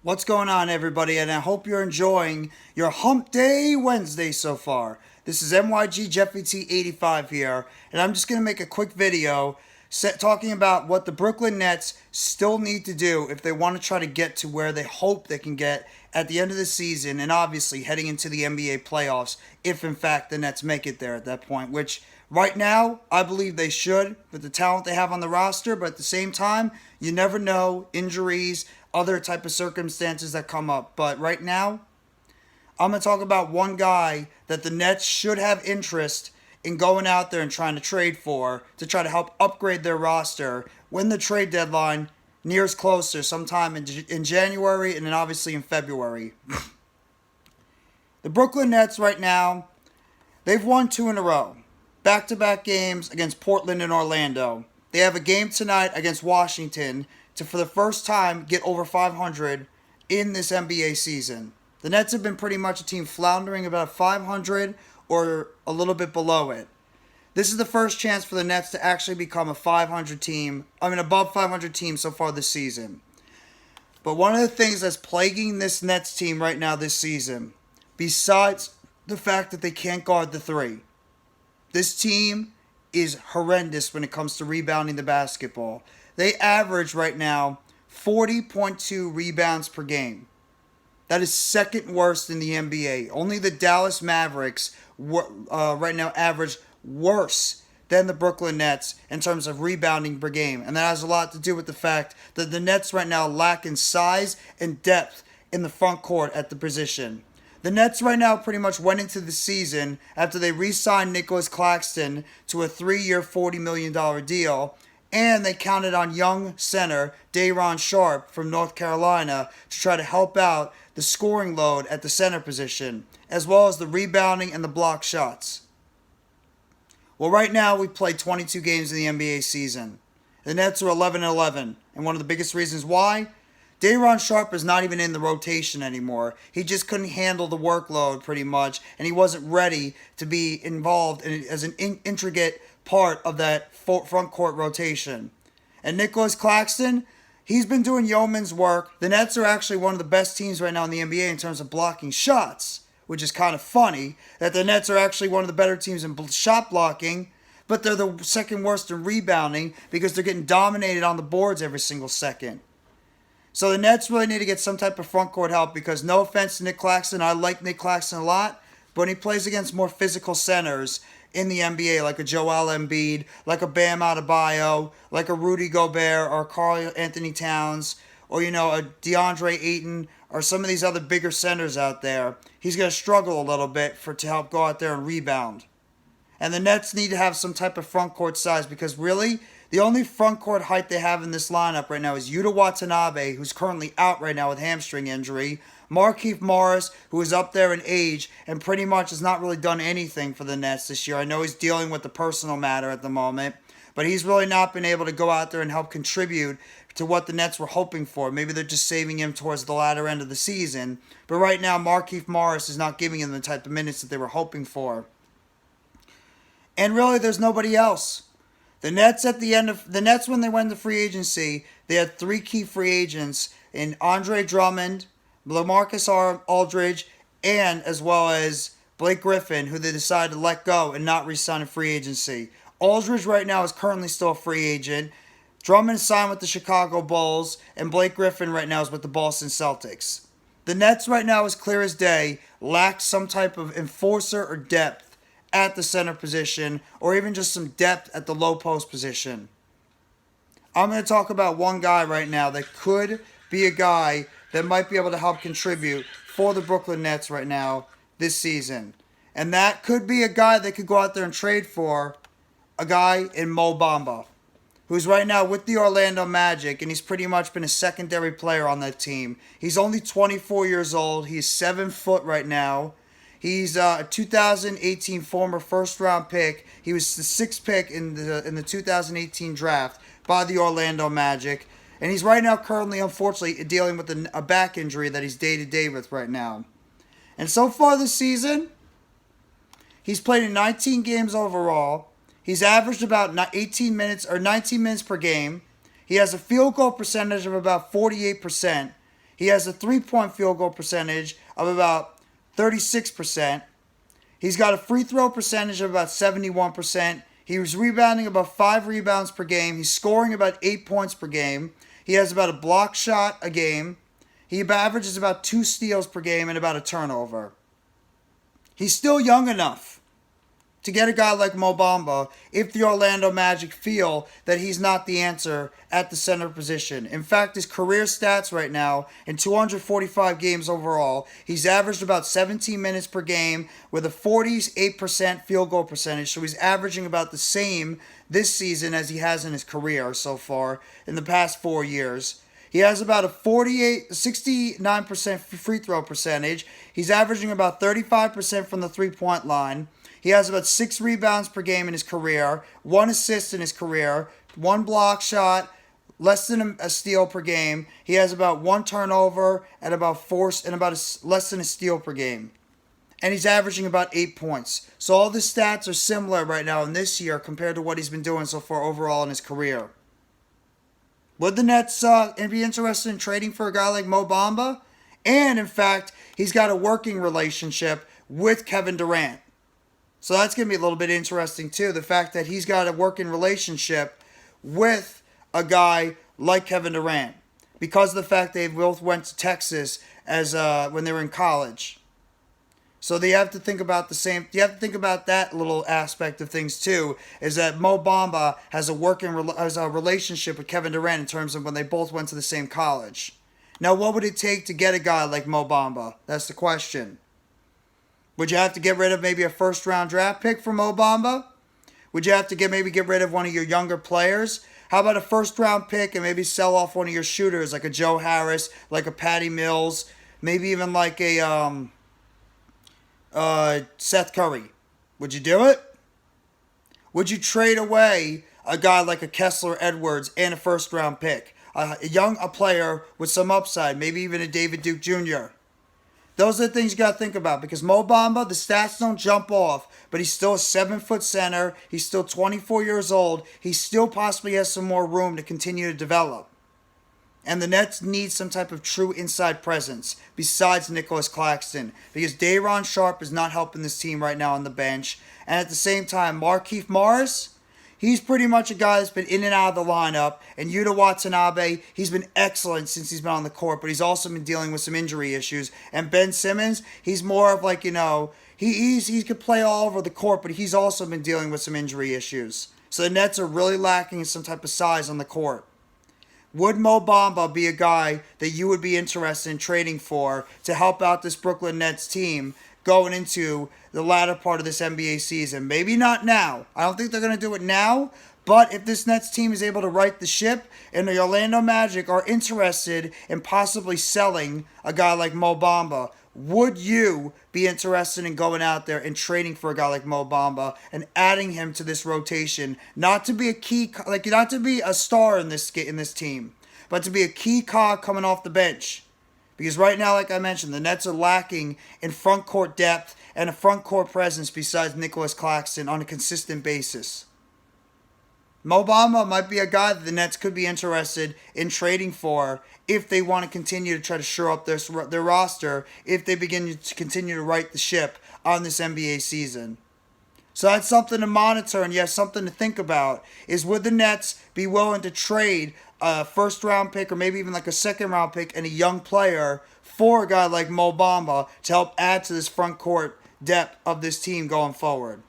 What's going on, everybody? And I hope you're enjoying your Hump Day Wednesday so far. This is MYG Jeffy T 85 here, and I'm just going to make a quick video talking about what the Brooklyn Nets still need to do if they want to try to get to where they hope they can get at the end of the season, and obviously heading into the NBA playoffs, if in fact the Nets make it there at that point, which right now I believe they should with the talent they have on the roster, but at the same time, you never know, injuries, other type of circumstances that come up. But right now, I'm going to talk about one guy that the Nets should have interest in going out there and trying to trade for to try to help upgrade their roster when the trade deadline nears closer sometime in January and then obviously in February. The Brooklyn Nets right now, they've won 2 in a row. Back-to-back games against Portland and Orlando. They have a game tonight against Washington to, for the first time, get over 500 in this NBA season. The Nets have been pretty much a team floundering about 500 or a little bit below it. This is the first chance for the Nets to actually become a 500 team, above 500 team so far this season. But one of the things that's plaguing this Nets team right now this season, besides the fact that they can't guard the three, this team is horrendous when it comes to rebounding the basketball. They average right now 40.2 rebounds per game. That is second worst in the NBA. Only the Dallas Mavericks right now average worse than the Brooklyn Nets in terms of rebounding per game. And that has a lot to do with the fact that the Nets right now lack in size and depth in the front court at the position. The Nets right now pretty much went into the season after they re-signed Nicolas Claxton to a 3-year, $40 million deal, and they counted on young center Sharpe from North Carolina to try to help out the scoring load at the center position, as well as the rebounding and the block shots. Well, right now we've played 22 games in the NBA season. The Nets are 11-11, and one of the biggest reasons why? Sharpe is not even in the rotation anymore. He just couldn't handle the workload pretty much, and he wasn't ready to be involved as an intricate part of that front court rotation. And Nicolas Claxton, he's been doing yeoman's work. The Nets are actually one of the best teams right now in the NBA in terms of blocking shots, which is kind of funny that the Nets are actually one of the better teams in shot blocking, but they're the second worst in rebounding because they're getting dominated on the boards every single second. So the Nets really need to get some type of front court help because, no offense to Nick Claxton, I like Nick Claxton a lot, but when he plays against more physical centers in the NBA, like a Joel Embiid, like a Bam Adebayo, like a Rudy Gobert or Karl Anthony Towns, or, a DeAndre Ayton, or some of these other bigger centers out there, he's going to struggle a little bit to help go out there and rebound. And the Nets need to have some type of front court size because really, the only front court height they have in this lineup right now is Yuta Watanabe, who's currently out right now with hamstring injury, Markieff Morris, who is up there in age and pretty much has not really done anything for the Nets this year. I know he's dealing with the personal matter at the moment, but he's really not been able to go out there and help contribute to what the Nets were hoping for. Maybe they're just saving him towards the latter end of the season, but right now Markieff Morris is not giving him the type of minutes that they were hoping for. And really, there's nobody else. The Nets when they went to free agency, they had 3 key free agents in Andre Drummond, LaMarcus Aldridge, and as well as Blake Griffin, who they decided to let go and not re-sign in free agency. Aldridge right now is currently still a free agent. Drummond signed with the Chicago Bulls, and Blake Griffin right now is with the Boston Celtics. The Nets right now, as clear as day, lack some type of enforcer or depth at the center position, or even just some depth at the low post position. I'm going to talk about one guy right now that could be a guy that might be able to help contribute for the Brooklyn Nets right now this season. And that could be a guy they could go out there and trade for, a guy in Mo Bamba, who's right now with the Orlando Magic, and he's pretty much been a secondary player on that team. He's only 24 years old. He's 7 foot right now. He's a 2018 former first-round pick. He was the 6th pick in the 2018 draft by the Orlando Magic. And he's right now currently, unfortunately, dealing with a back injury that he's day-to-day with right now. And so far this season, he's played in 19 games overall. He's averaged about 18 minutes or 19 minutes per game. He has a field goal percentage of about 48%. He has a three-point field goal percentage of about 36%. He's got a free throw percentage of about 71%. He was rebounding about 5 rebounds per game. He's scoring about 8 points per game. He has about a block shot a game. He averages about 2 steals per game and about a turnover. He's still young enough to get a guy like Mo Bamba if the Orlando Magic feel that he's not the answer at the center position. In fact, his career stats right now, in 245 games overall, he's averaged about 17 minutes per game with a 48% field goal percentage, so he's averaging about the same this season as he has in his career so far in the past 4 years. He has about a 69% free throw percentage. He's averaging about 35% from the three-point line. He has about 6 rebounds per game in his career, 1 assist in his career, 1 block shot, less than a steal per game. He has about 1 turnover and about less than a steal per game. And he's averaging about 8 points. So all the stats are similar right now in this year compared to what he's been doing so far overall in his career. Would the Nets be interested in trading for a guy like Mo Bamba? And in fact, he's got a working relationship with Kevin Durant. So that's going to be a little bit interesting too. The fact that he's got a working relationship with a guy like Kevin Durant. Because of the fact they both went to Texas as when they were in college. So they have to think about you have to think about that little aspect of things too, is that Mo Bamba has a relationship with Kevin Durant in terms of when they both went to the same college. Now, what would it take to get a guy like Mo Bamba? That's the question. Would you have to get rid of maybe a first-round draft pick for Mo Bamba? Would you have to get rid of one of your younger players? How about a first-round pick and maybe sell off one of your shooters, like a Joe Harris, like a Patty Mills, maybe even like a Seth Curry? Would you do it? Would you trade away a guy like a Kessler Edwards and a first-round pick? A player with some upside, maybe even a David Duke Jr.? Those are the things you got to think about, because Mo Bamba, the stats don't jump off, but he's still a 7-foot center. He's still 24 years old. He still possibly has some more room to continue to develop. And the Nets need some type of true inside presence besides Nicolas Claxton, because Sharpe is not helping this team right now on the bench. And at the same time, Markieff Morris, he's pretty much a guy that's been in and out of the lineup. And Yuta Watanabe, he's been excellent since he's been on the court, but he's also been dealing with some injury issues. And Ben Simmons, he's more of like, he could play all over the court, but he's also been dealing with some injury issues. So the Nets are really lacking in some type of size on the court. Would Mo Bamba be a guy that you would be interested in trading for to help out this Brooklyn Nets team going into the latter part of this NBA season? Maybe not now. I don't think they're going to do it now. But if this Nets team is able to right the ship and the Orlando Magic are interested in possibly selling a guy like Mo Bamba, would you be interested in going out there and trading for a guy like Mo Bamba and adding him to this rotation? Not to be a key, not to be a star in this team, but to be a key cog coming off the bench. Because right now, like I mentioned, the Nets are lacking in front court depth and a front court presence besides Nicolas Claxton on a consistent basis. Mo Bamba might be a guy that the Nets could be interested in trading for if they want to continue to try to shore up their roster, if they begin to continue to right the ship on this NBA season. So that's something to monitor, and yes, something to think about, is would the Nets be willing to trade a first-round pick or maybe even like a second-round pick and a young player for a guy like Mo Bamba to help add to this front court depth of this team going forward?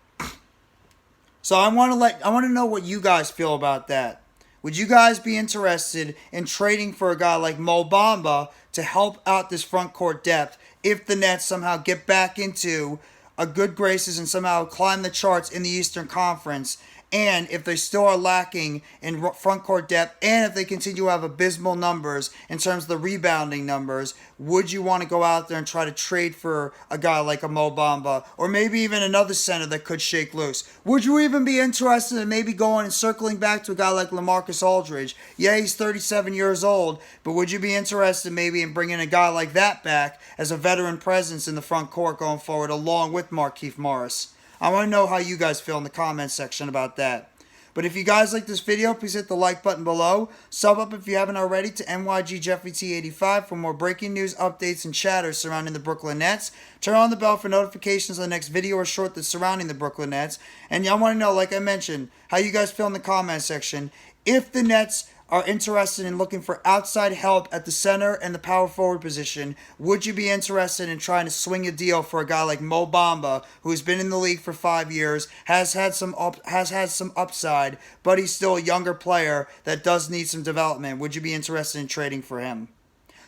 So I want to know what you guys feel about that. Would you guys be interested in trading for a guy like Mo Bamba to help out this front court depth if the Nets somehow get back into a good graces and somehow climb the charts in the Eastern Conference, and if they still are lacking in front court depth, and if they continue to have abysmal numbers in terms of the rebounding numbers, would you want to go out there and try to trade for a guy like a Mo Bamba, or maybe even another center that could shake loose? Would you even be interested in maybe going and circling back to a guy like LaMarcus Aldridge? Yeah, he's 37 years old, but would you be interested maybe in bringing a guy like that back as a veteran presence in the front court going forward, along with Markieff Morris? I want to know how you guys feel in the comments section about that. But if you guys like this video, please hit the like button below. Sub up if you haven't already to NYGJeffreyT85 for more breaking news, updates, and chatter surrounding the Brooklyn Nets. Turn on the bell for notifications on the next video or short that's surrounding the Brooklyn Nets. And y'all want to know, like I mentioned, how you guys feel in the comment section. If the Nets are interested in looking for outside help at the center and the power forward position, would you be interested in trying to swing a deal for a guy like Mo Bamba, who's been in the league for 5 years, has had some upside, but he's still a younger player that does need some development? Would you be interested in trading for him?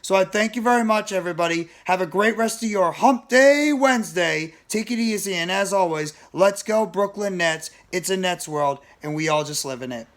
So I thank you very much, everybody. Have a great rest of your Hump Day Wednesday. Take it easy, and as always, let's go Brooklyn Nets. It's a Nets world, and we all just live in it.